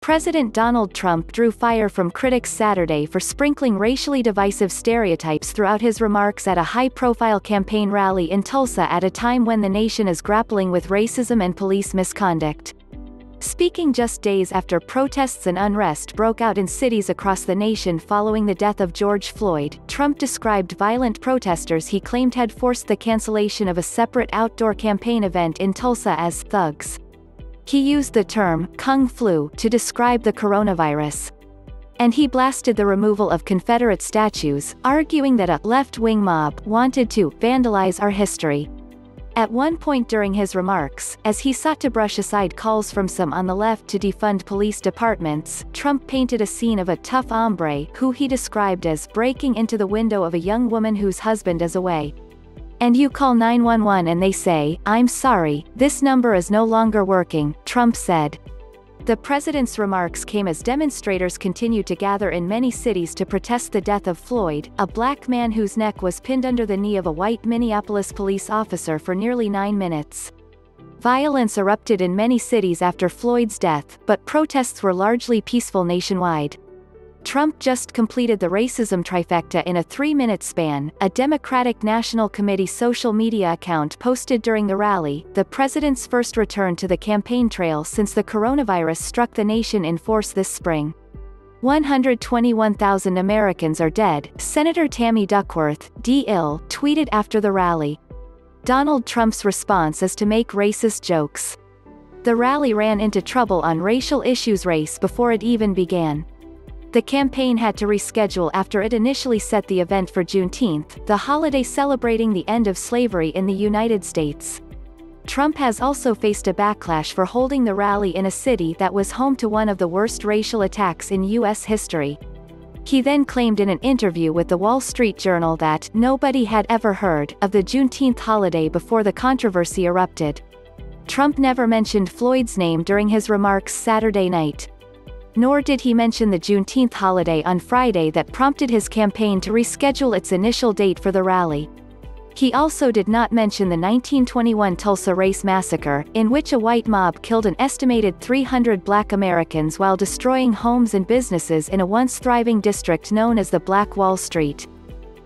President Donald Trump drew fire from critics Saturday for sprinkling racially divisive stereotypes throughout his remarks at a high-profile campaign rally in Tulsa at a time when the nation is grappling with racism and police misconduct. Speaking just days after protests and unrest broke out in cities across the nation following the death of George Floyd, Trump described violent protesters he claimed had forced the cancellation of a separate outdoor campaign event in Tulsa as thugs. He used the term Kung Flu to describe the coronavirus. And he blasted the removal of Confederate statues, arguing that a left-wing mob wanted to vandalize our history. At one point during his remarks, as he sought to brush aside calls from some on the left to defund police departments, Trump painted a scene of a tough hombre who he described as breaking into the window of a young woman whose husband is away. "And you call 911 and they say, 'I'm sorry, this number is no longer working,'" Trump said. The president's remarks came as demonstrators continued to gather in many cities to protest the death of Floyd, a black man whose neck was pinned under the knee of a white Minneapolis police officer for nearly 9 minutes. Violence erupted in many cities after Floyd's death, but protests were largely peaceful nationwide. Trump just completed the racism trifecta in a 3-minute span, a Democratic National Committee social media account posted during the rally, the president's first return to the campaign trail since the coronavirus struck the nation in force this spring. 121,000 Americans are dead, Senator Tammy Duckworth, D.I.L., tweeted after the rally. Donald Trump's response is to make racist jokes. The rally ran into trouble on racial issues race before it even began. The campaign had to reschedule after it initially set the event for Juneteenth, the holiday celebrating the end of slavery in the United States. Trump has also faced a backlash for holding the rally in a city that was home to one of the worst racial attacks in U.S. history. He then claimed in an interview with the Wall Street Journal that nobody had ever heard of the Juneteenth holiday before the controversy erupted. Trump never mentioned Floyd's name during his remarks Saturday night. Nor did he mention the Juneteenth holiday on Friday that prompted his campaign to reschedule its initial date for the rally. He also did not mention the 1921 Tulsa Race Massacre, in which a white mob killed an estimated 300 black Americans while destroying homes and businesses in a once thriving district known as the Black Wall Street.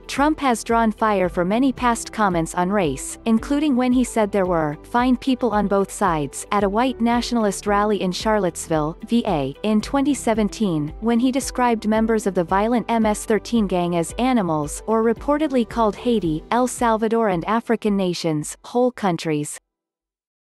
Trump has drawn fire for many past comments on race, including when he said there were fine people on both sides at a white nationalist rally in Charlottesville, VA, in 2017, when he described members of the violent MS-13 gang as animals, or reportedly called Haiti, El Salvador and African nations whole countries.